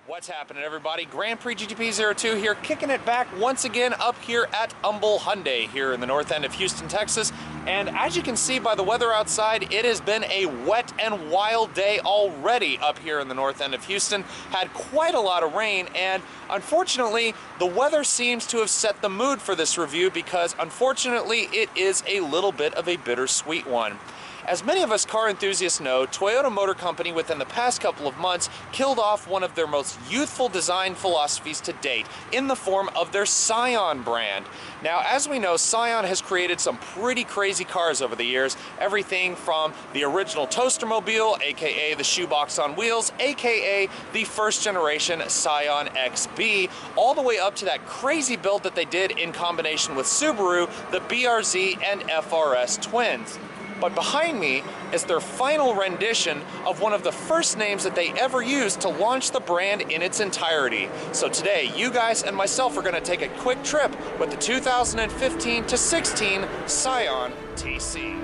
What's happening, everybody? Grand Prix GTP02 here, kicking it back once again up here at Humble Hyundai here in the north end of Houston, Texas. And as you can see by the weather outside, it has been a wet and wild day already up here in the north end of Houston. Had quite a lot of rain, and unfortunately, the weather seems to have set the mood for this review because unfortunately, it is a little bit of a bittersweet one. As many of us car enthusiasts know, Toyota Motor Company within the past couple of months killed off one of their most youthful design philosophies to date in the form of their Scion brand. Now, as we know, Scion has created some pretty crazy cars over the years, everything from the original Toastermobile, aka the shoebox on wheels, aka the first generation Scion XB, all the way up to that crazy build that they did in combination with Subaru, the BRZ and FRS twins. But behind me is their final rendition of one of the first names that they ever used to launch the brand in its entirety. So today, you guys and myself are going to take a quick trip with the 2015 to 16 Scion TC.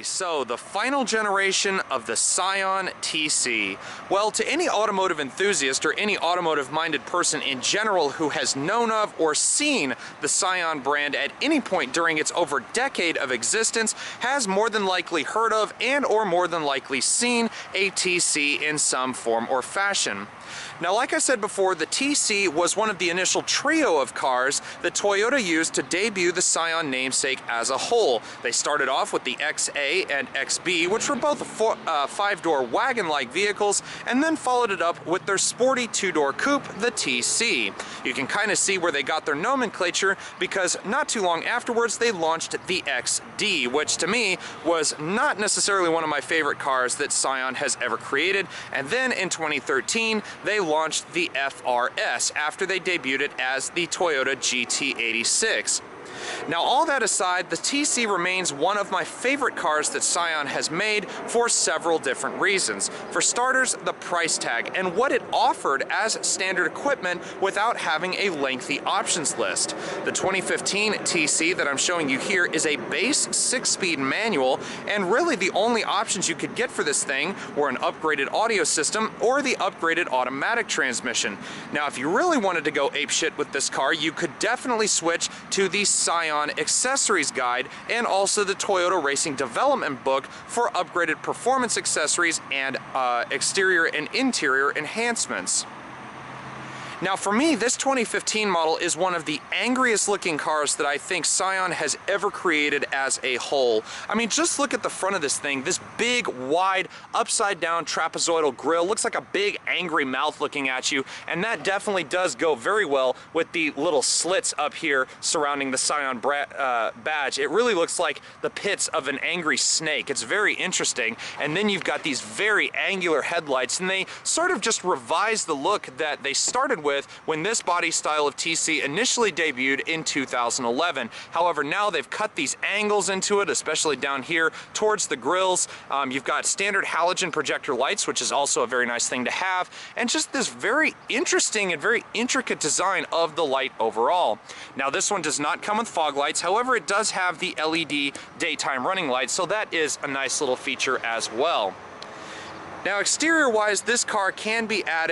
So the final generation of the Scion TC. Well, to any automotive enthusiast or any automotive-minded person in general who has known of or seen the Scion brand at any point during its over decade of existence has more than likely heard of and or more than likely seen a TC in some form or fashion. Now, like I said before, the TC was one of the initial trio of cars that Toyota used to debut the Scion namesake as a whole. They started off with the XA and XB, which were both five-door wagon-like vehicles, and then followed it up with their sporty two-door coupe, the TC. You can kind of see where they got their nomenclature because not too long afterwards they launched the XD, which to me was not necessarily one of my favorite cars that Scion has ever created. And then in 2013, they launched the FRS after they debuted it as the Toyota GT86. Now, all that aside, the TC remains one of my favorite cars that Scion has made for several different reasons. For starters, the price tag and what it offered as standard equipment without having a lengthy options list. The 2015 TC that I'm showing you here is a base 6-speed manual, and really the only options you could get for this thing were an upgraded audio system or the upgraded automatic transmission. Now, if you really wanted to go apeshit with this car, you could definitely switch to the Scion accessories guide and also the Toyota Racing Development book for upgraded performance accessories and exterior and interior enhancements. Now, for me, this 2015 model is one of the angriest looking cars that I think Scion has ever created as a whole. I mean, just look at the front of this thing. This big, wide, upside down trapezoidal grille looks like a big, angry mouth looking at you, and that definitely does go very well with the little slits up here surrounding the Scion badge. It really looks like the pits of an angry snake. It's very interesting. And then you've got these very angular headlights, and they sort of just revise the look that they started with when this body style of TC initially debuted in 2011. However, now they've cut these angles into it, especially down here towards the grills. You've got standard halogen projector lights, which is also a very nice thing to have, and just this very interesting and very intricate design of the light overall. Now, this one does not come with fog lights. However, it does have the LED daytime running lights, so that is a nice little feature as well. Now, exterior-wise, this car can be had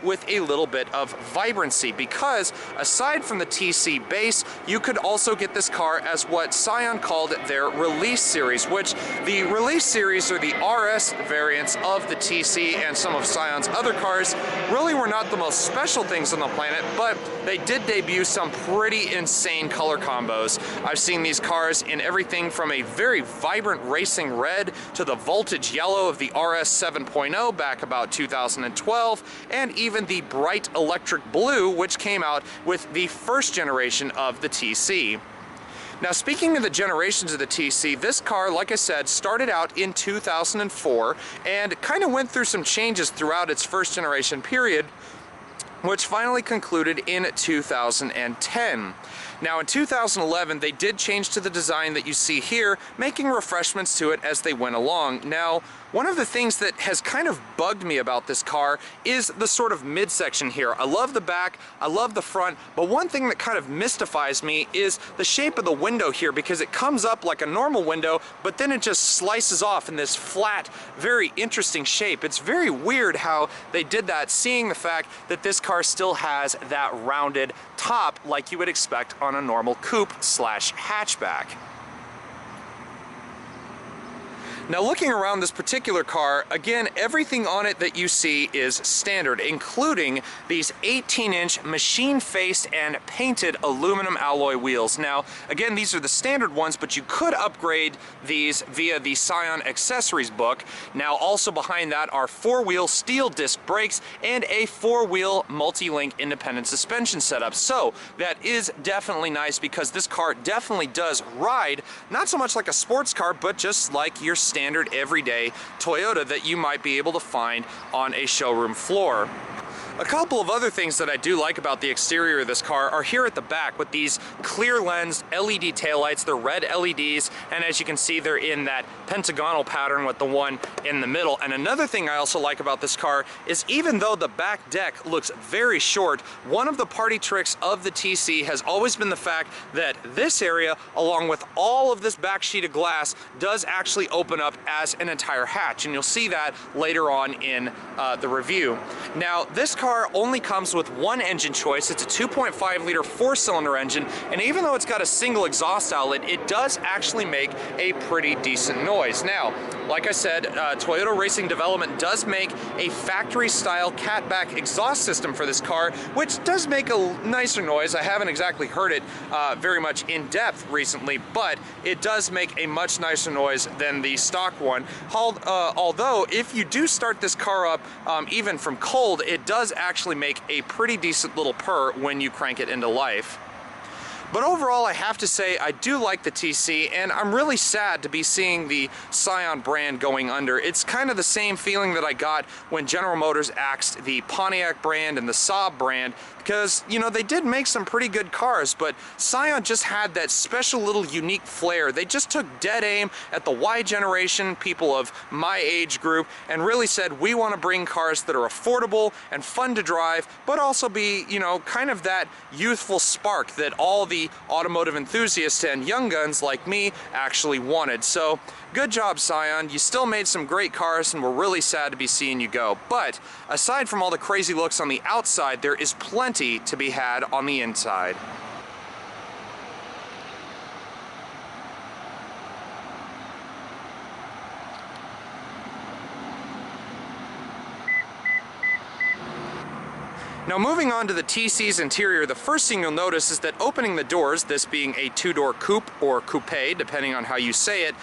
with a little bit of vibrancy because aside from the TC base, you could also get this car as what Scion called their release series, which the release series or the RS variants of the TC and some of Scion's other cars really were not the most special things on the planet, but they did debut some pretty insane color combos. I've seen these cars in everything from a very vibrant racing red to the voltage yellow of the RS 7.0 back about 2012, and even the bright electric blue, which came out with the first generation of the TC. Now, speaking of the generations of the TC, this car, like I said, started out in 2004 and kind of went through some changes throughout its first generation period, which finally concluded in 2010. Now, in 2011, they did change to the design that you see here, making refreshments to it as they went along. Now, one of the things that has kind of bugged me about this car is the sort of midsection here. I love the back, I love the front, but one thing that kind of mystifies me is the shape of the window here, because it comes up like a normal window, but then it just slices off in this flat, very interesting shape. It's very weird how they did that, seeing the fact that this car still has that rounded top like you would expect on a normal coupe/hatchback. Now, looking around this particular car, again, everything on it that you see is standard, including these 18-inch machine-faced and painted aluminum alloy wheels. Now, again, these are the standard ones, but you could upgrade these via the Scion accessories book. Now, also behind that are 4-wheel steel disc brakes and a 4-wheel multi-link independent suspension setup. So, that is definitely nice, because this car definitely does ride, not so much like a sports car, but just like your standard everyday Toyota that you might be able to find on a showroom floor. A couple of other things that I do like about the exterior of this car are here at the back with these clear lens LED taillights. They're red LEDs, and as you can see, they're in that pentagonal pattern with the one in the middle. And another thing I also like about this car is, even though the back deck looks very short, one of the party tricks of the TC has always been the fact that this area, along with all of this back sheet of glass, does actually open up as an entire hatch, and you'll see that later on in the review. Now, this car only comes with one engine choice. It's a 2.5 liter 4-cylinder engine, and even though it's got a single exhaust outlet, it does actually make a pretty decent noise. Now, like I said, Toyota Racing Development does make a factory-style catback exhaust system for this car, which does make a nicer noise. I haven't exactly heard it very much in depth recently, but it does make a much nicer noise than the stock one. Although, if you do start this car up even from cold, it does actually make a pretty decent little purr when you crank it into life. But overall, I have to say, I do like the TC, and I'm really sad to be seeing the Scion brand going under. It's kind of the same feeling that I got when General Motors axed the Pontiac brand and the Saab brand, because, you know, they did make some pretty good cars, but Scion just had that special little unique flair. They just took dead aim at the Y generation, people of my age group, and really said, we want to bring cars that are affordable and fun to drive, but also be, you know, kind of that youthful spark that all the automotive enthusiasts and young guns like me actually wanted. So, good job, Scion. You still made some great cars, and we're really sad to be seeing you go. But aside from all the crazy looks on the outside, there is plenty to be had on the inside. Now, moving on to the TC's interior, the first thing you'll notice is that opening the doors, this being a 2-door coupe or coupe, depending on how you say it,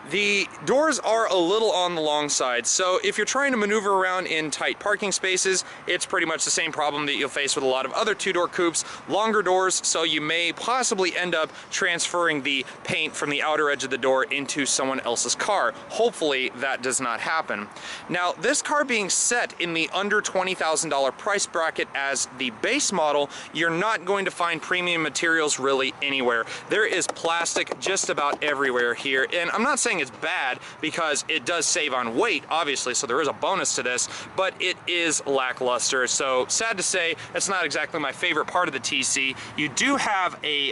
the doors are a little on the long side, so if you're trying to maneuver around in tight parking spaces, it's pretty much the same problem that you'll face with a lot of other 2-door coupes. Longer doors, so you may possibly end up transferring the paint from the outer edge of the door into someone else's car. Hopefully that does not happen. Now, this car being set in the under $20,000 price bracket as the base model, you're not going to find premium materials really anywhere. There is plastic just about everywhere here, and I'm not saying it's bad, because it does save on weight, obviously, so there is a bonus to this, but it is lackluster. So sad to say, it's not exactly my favorite part of the TC. You do have a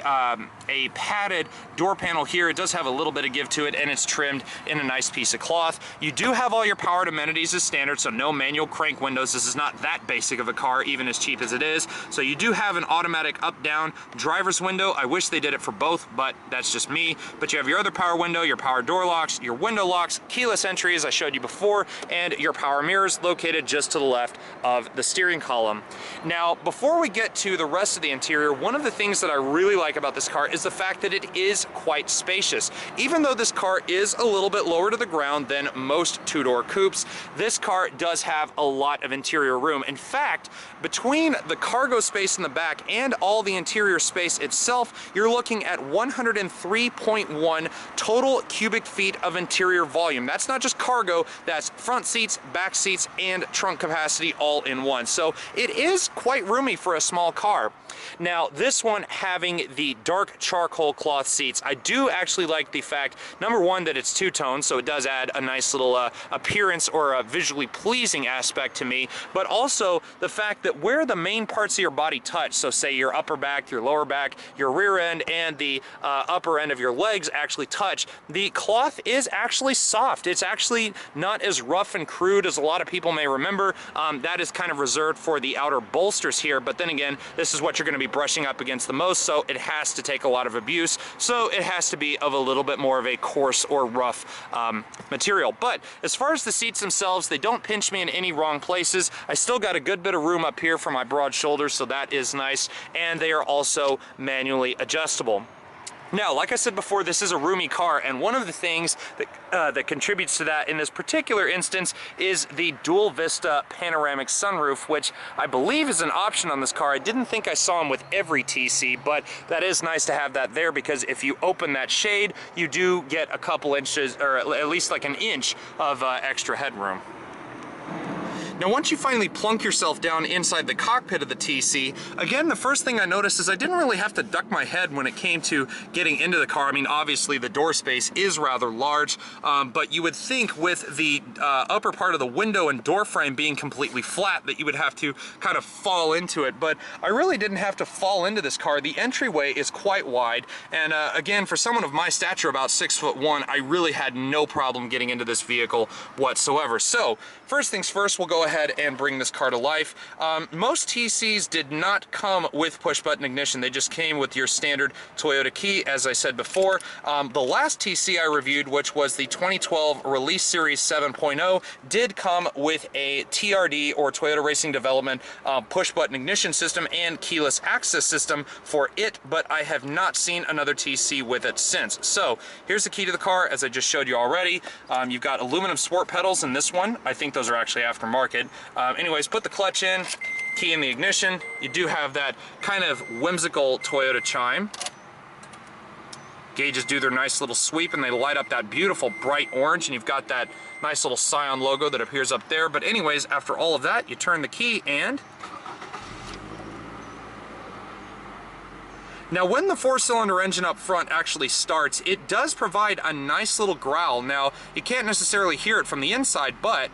padded door panel here. It does have a little bit of give to it, and it's trimmed in a nice piece of cloth. You do have all your powered amenities as standard, so no manual crank windows. This is not that basic of a car, even as cheap as it is. So you do have an automatic up-down driver's window. I wish they did it for both, but that's just me. But you have your other power window, your power door locks, your window locks, keyless entry as I showed you before, and your power mirrors located just to the left of the steering column. Now, before we get to the rest of the interior, one of the things that I really like about this car is the fact that it is quite spacious. Even though this car is a little bit lower to the ground than most 2-door coupes, this car does have a lot of interior room. In fact, fact, between the cargo space in the back and all the interior space itself, you're looking at 103.1 total cubic feet of interior volume. That's not just cargo, that's front seats, back seats, and trunk capacity all in one. So it is quite roomy for a small car. Now, this one having the dark charcoal cloth seats, I do actually like the fact, number one, that it's two-tone, so it does add a nice little appearance or a visually pleasing aspect to me, but also the fact that where the main parts of your body touch, so say your upper back, your lower back, your rear end, and the upper end of your legs actually touch, the cloth is actually soft. It's actually not as rough and crude as a lot of people may remember. That is kind of reserved for the outer bolsters here, but then again, this is what you're going to be brushing up against the most, so it has to take a lot of abuse, so it has to be of a little bit more of a coarse or rough material. But as far as the seats themselves, they don't pinch me in any wrong places. I still got a good bit of room up here for my broad shoulders, so that is nice, and they are also manually adjustable. Now, like I said before, this is a roomy car, and one of the things that contributes to that in this particular instance is the dual vista panoramic sunroof, which I believe is an option on this car. I didn't think I saw them with every TC, but that is nice to have that there, because if you open that shade, you do get a couple inches, or at least like an inch of extra headroom. Now, once you finally plunk yourself down inside the cockpit of the TC, again, the first thing I noticed is I didn't really have to duck my head when it came to getting into the car. I mean, obviously the door space is rather large, but you would think with the upper part of the window and door frame being completely flat that you would have to kind of fall into it, but I really didn't have to fall into this car. The entryway is quite wide, and again, for someone of my stature, about 6'1", I really had no problem getting into this vehicle whatsoever. So, first things first, we'll go ahead and bring this car to life. Most TCs did not come with push-button ignition. They just came with your standard Toyota key, as I said before. The last TC I reviewed, which was the 2012 Release Series 7.0, did come with a TRD, or Toyota Racing Development, push-button ignition system and keyless access system for it, but I have not seen another TC with it since. So, here's the key to the car, as I just showed you already. You've got aluminum sport pedals in this one. I think those are actually aftermarket. Anyways, put the clutch in, key in the ignition. You do have that kind of whimsical Toyota chime. Gauges do their nice little sweep, and they light up that beautiful bright orange, and you've got that nice little Scion logo that appears up there. But anyways, after all of that, you turn the key, and now, when the four-cylinder engine up front actually starts, it does provide a nice little growl. Now, you can't necessarily hear it from the inside, but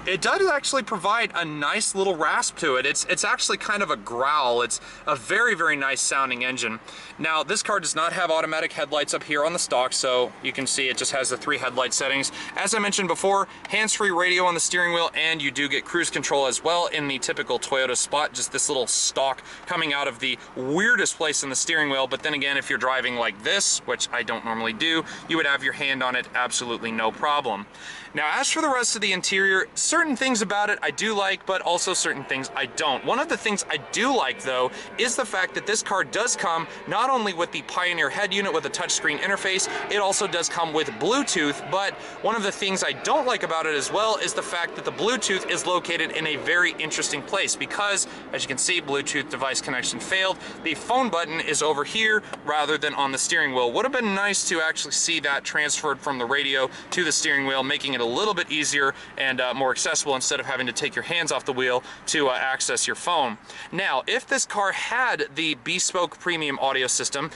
it does actually provide a nice little rasp to it. It's actually kind of a growl. It's a very, very nice sounding engine. Now, this car does not have automatic headlights up here on the stock, so you can see it just has the 3 headlight settings. As I mentioned before, hands-free radio on the steering wheel, and you do get cruise control as well in the typical Toyota spot, just this little stalk coming out of the weirdest place in the steering wheel. But then again, if you're driving like this, which I don't normally do, you would have your hand on it absolutely no problem. Now, as for the rest of the interior, certain things about it I do like, but also certain things I don't. One of the things I do like, though, is the fact that this car does come not only with the Pioneer head unit with a touchscreen interface, it also does come with Bluetooth. But one of the things I don't like about it as well is the fact that the Bluetooth is located in a very interesting place, because, as you can see, Bluetooth device connection failed. The phone button is over here rather than on the steering wheel. Would have been nice to actually see that transferred from the radio to the steering wheel, making it a little bit easier and more accessible instead of having to take your hands off the wheel to access your phone. Now, if this car had the bespoke premium audio system,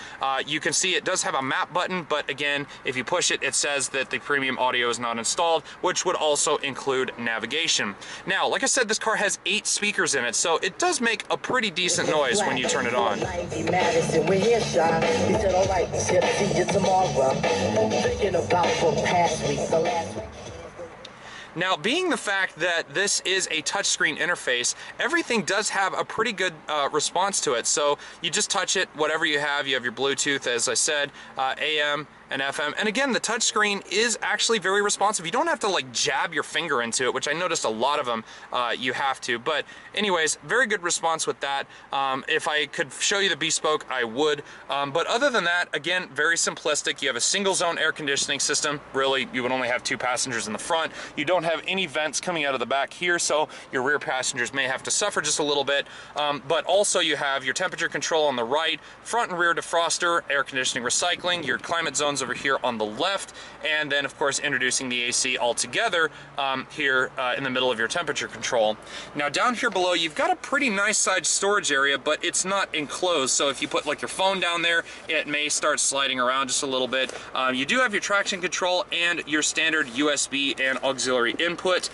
you can see it does have a map button, but again, if you push it, it says that the premium audio is not installed, which would also include navigation. Now, like I said, this car has 8 speakers in it, so it does make a pretty decent noise when you turn it on. Now, being the fact that this is a touchscreen interface, everything does have a pretty good response to it. So you just touch it, whatever you have your Bluetooth, as I said, AM, and FM. And again, the touchscreen is actually very responsive. You don't have to like jab your finger into it, which I noticed a lot of them you have to. But anyways, very good response with that. If I could show you the Bespoke, I would. But other than that, again, very simplistic. You have a single zone air conditioning system. Really, you would only have 2 passengers in the front. You don't have any vents coming out of the back here, so your rear passengers may have to suffer just a little bit. But also you have your temperature control on the right, front and rear defroster, air conditioning recycling, your climate zones over here on the left, and then of course introducing the AC altogether here in the middle of your temperature control. Now down here below, you've got a pretty nice sized storage area, but it's not enclosed, so if you put like your phone down there, it may start sliding around just a little bit. You do have your traction control and your standard USB and auxiliary input,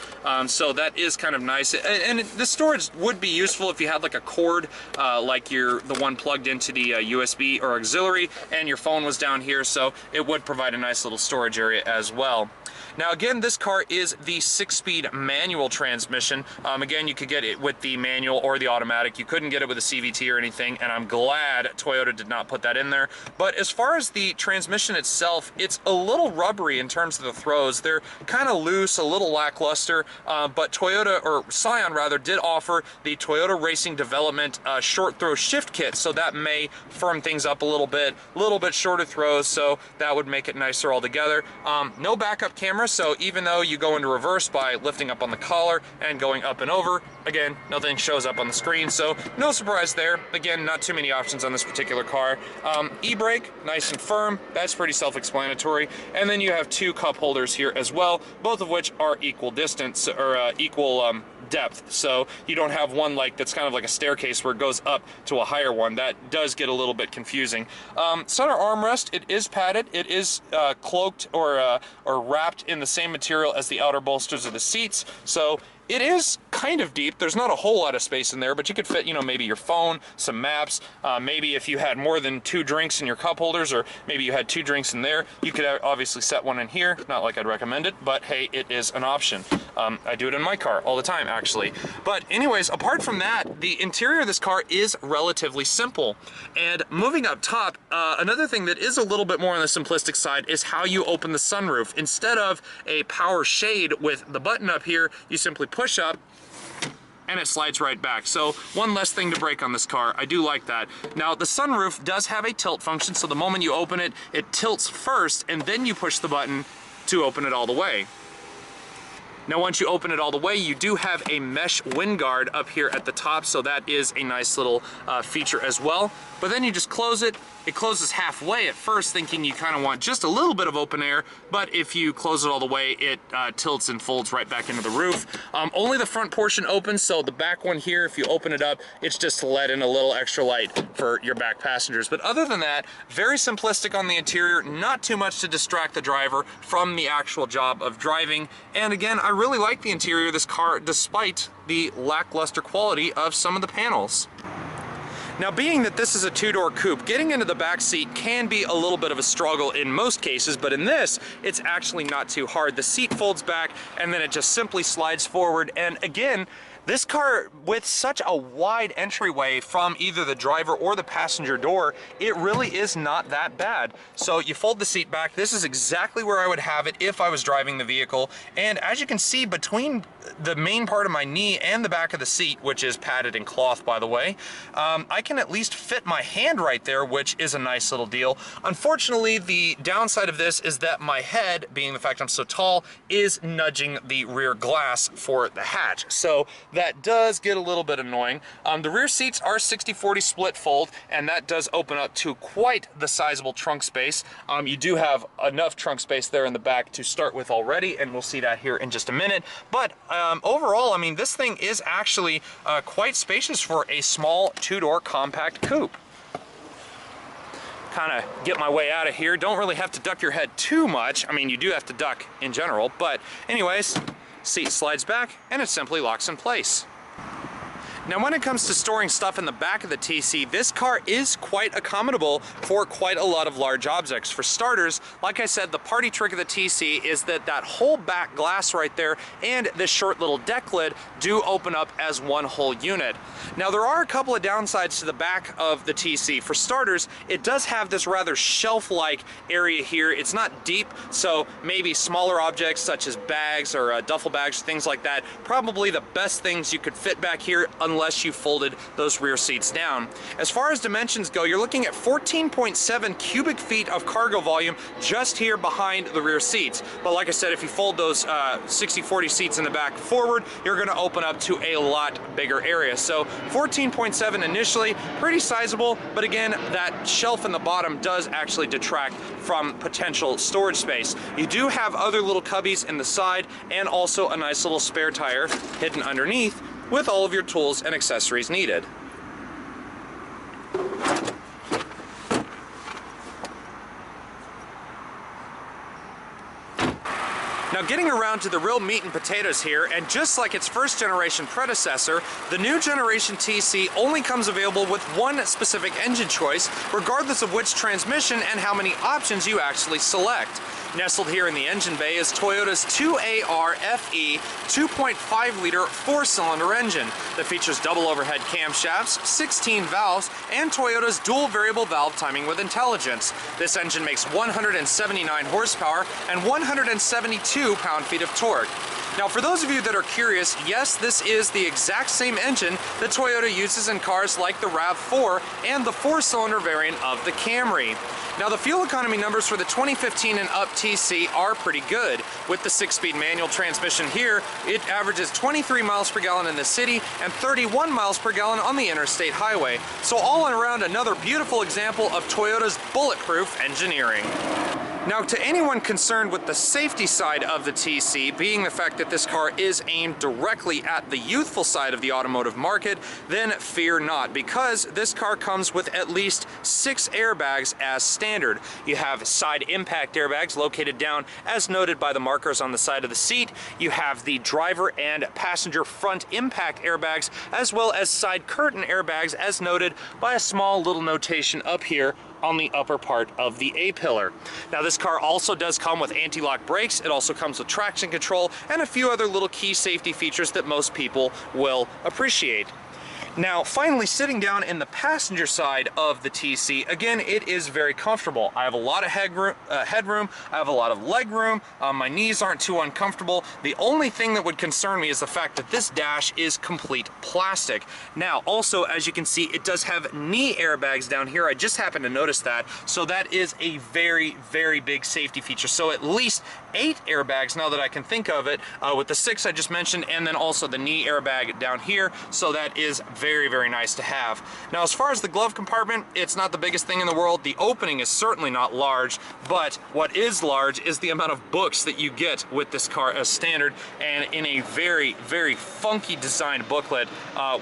so that is kind of nice. And the storage would be useful if you had like a cord, like the one plugged into the USB or auxiliary, and your phone was down here, so it would provide a nice little storage area as well. Now again, this car is the 6-speed manual transmission. Again, you could get it with the manual or the automatic. You couldn't get it with a CVT or anything, and I'm glad Toyota did not put that in there. But as far as the transmission itself, it's a little rubbery in terms of the throws. They're kind of loose, a little lackluster, but Toyota, or Scion rather, did offer the Toyota Racing Development short throw shift kit, so that may firm things up a little bit shorter throws, so that would make it nicer altogether. No backup camera, so even though you go into reverse by lifting up on the collar and going up and over, again, nothing shows up on the screen, so no surprise there. Again, not too many options on this particular car. E-brake, nice and firm, that's pretty self-explanatory. And then you have 2 cup holders here as well, both of which are equal distance, or equal depth, so you don't have one like that's kind of like a staircase where it goes up to a higher one. That does get a little bit confusing. Center armrest, it is padded, it is cloaked or wrapped in the same material as the outer bolsters of the seats, so it is kind of deep. There's not a whole lot of space in there, but you could fit, you know, maybe your phone, some maps, maybe if you had more than 2 drinks in your cup holders, or maybe you had 2 drinks in there, you could obviously set one in here. Not like I'd recommend it, but hey, it is an option. I do it in my car all the time, actually. But anyways, apart from that, the interior of this car is relatively simple. And moving up top, another thing that is a little bit more on the simplistic side is how you open the sunroof. Instead of a power shade with the button up here, you simply push up and it slides right back. So one less thing to break on this car. I do like that. Now the sunroof does have a tilt function, so the moment you open it, it tilts first and then you push the button to open it all the way. Now once you open it all the way, you do have a mesh wind guard up here at the top, so that is a nice little feature as well. But then you just close it. It closes halfway at first, thinking you kind of want just a little bit of open air, but if you close it all the way, it tilts and folds right back into the roof. Only the front portion opens, so the back one here, if you open it up, it's just to let in a little extra light for your back passengers. But other than that, very simplistic on the interior, not too much to distract the driver from the actual job of driving. And again, I really like the interior of this car, despite the lackluster quality of some of the panels. Now, being that this is a 2-door coupe, getting into the back seat can be a little bit of a struggle in most cases, but in this, it's actually not too hard. The seat folds back and then it just simply slides forward. And again, this car, with such a wide entryway from either the driver or the passenger door, it really is not that bad. So you fold the seat back. This is exactly where I would have it if I was driving the vehicle. And as you can see, between the main part of my knee and the back of the seat, which is padded in cloth, by the way, I can at least fit my hand right there, which is a nice little deal. Unfortunately, the downside of this is that my head, being the fact I'm so tall, is nudging the rear glass for the hatch. So that does get a little bit annoying. The rear seats are 60-40 split fold, and that does open up to quite the sizable trunk space. You do have enough trunk space there in the back to start with already, and we'll see that here in just a minute. But overall, I mean, this thing is actually quite spacious for a small 2-door compact coupe. Kind of get my way out of here. Don't really have to duck your head too much. I mean, you do have to duck in general, but anyways, seat slides back and it simply locks in place. Now when it comes to storing stuff in the back of the TC, this car is quite accommodable for quite a lot of large objects. For starters, like I said, the party trick of the TC is that that whole back glass right there and this short little deck lid do open up as one whole unit. Now there are a couple of downsides to the back of the TC. For starters, it does have this rather shelf-like area here. It's not deep, so maybe smaller objects such as bags or duffel bags, things like that, probably the best things you could fit back here unless you folded those rear seats down. As far as dimensions go, you're looking at 14.7 cubic feet of cargo volume just here behind the rear seats. But like I said, if you fold those 60/40 seats in the back forward, you're going to open up to a lot bigger area. So 14.7 initially, pretty sizable, but again, that shelf in the bottom does actually detract from potential storage space. You do have other little cubbies in the side and also a nice little spare tire hidden underneath, with all of your tools and accessories needed. Now getting around to the real meat and potatoes here, and just like its first generation predecessor, the new generation TC only comes available with one specific engine choice, regardless of which transmission and how many options you actually select. Nestled here in the engine bay is Toyota's 2AR-FE 2.5-liter 4-cylinder engine that features double overhead camshafts, 16 valves, and Toyota's dual variable valve timing with intelligence. This engine makes 179 horsepower and 172 pound-feet of torque. Now for those of you that are curious, yes, this is the exact same engine that Toyota uses in cars like the RAV4 and the 4-cylinder variant of the Camry. Now the fuel economy numbers for the 2015 and up TC are pretty good. With the 6-speed manual transmission here, it averages 23 miles per gallon in the city and 31 miles per gallon on the interstate highway. So all in around another beautiful example of Toyota's bulletproof engineering. Now to anyone concerned with the safety side of the TC, being the fact that this car is aimed directly at the youthful side of the automotive market, then fear not, because this car comes with at least 6 airbags as standard. You have side impact airbags located down as noted by the markers on the side of the seat. You have the driver and passenger front impact airbags, as well as side curtain airbags as noted by a small little notation up here on the upper part of the A-pillar. Now this car also does come with anti-lock brakes. It also comes with traction control and a few other little key safety features that most people will appreciate. Now finally, sitting down in the passenger side of the TC, again, it is very comfortable. I have a lot of headroom, I have a lot of leg room, my knees aren't too uncomfortable. The only thing that would concern me is the fact that this dash is complete plastic. Now also, as you can see, it does have knee airbags down here. I just happened to notice that, so that is a very, very big safety feature. So at least 8 airbags now that I can think of it, with the 6 I just mentioned, and then also the knee airbag down here, so that is very, very nice to have. Now as far as the glove compartment, it's not the biggest thing in the world. The opening is certainly not large, but what is large is the amount of books that you get with this car as standard, and in a very, very funky designed booklet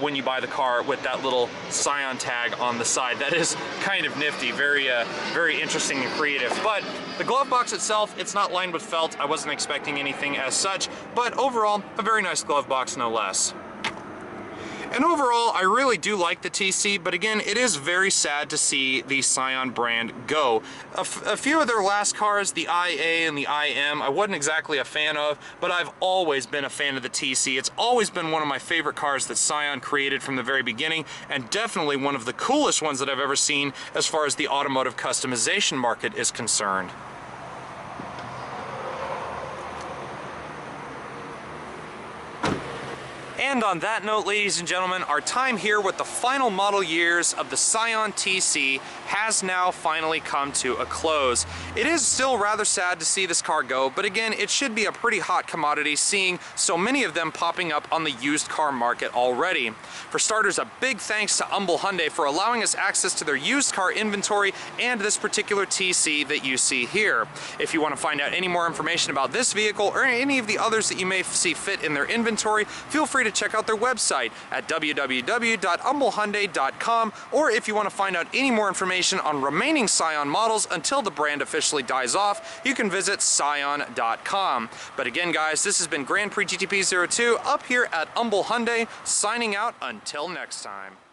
when you buy the car with that little Scion tag on the side. That is kind of nifty, very, very interesting and creative. But the glove box itself, it's not lined with felt. I wasn't expecting anything as such, but overall, a very nice glove box no less. And overall, I really do like the TC, but again, it is very sad to see the Scion brand go. A few of their last cars, the IA and the IM, I wasn't exactly a fan of, but I've always been a fan of the TC. It's always been one of my favorite cars that Scion created from the very beginning, and definitely one of the coolest ones that I've ever seen as far as the automotive customization market is concerned. And on that note, ladies and gentlemen, our time here with the final model years of the Scion TC has now finally come to a close. It is still rather sad to see this car go, but again, it should be a pretty hot commodity, seeing so many of them popping up on the used car market already. For starters, a big thanks to Humble Hyundai for allowing us access to their used car inventory and this particular TC that you see here. If you want to find out any more information about this vehicle or any of the others that you may see fit in their inventory, feel free to check out their website at www.humblehyundai.com, or if you want to find out any more information on remaining Scion models until the brand officially dies off, you can visit Scion.com. But again guys, this has been Grand Prix GTP02 up here at Humble Hyundai, signing out until next time.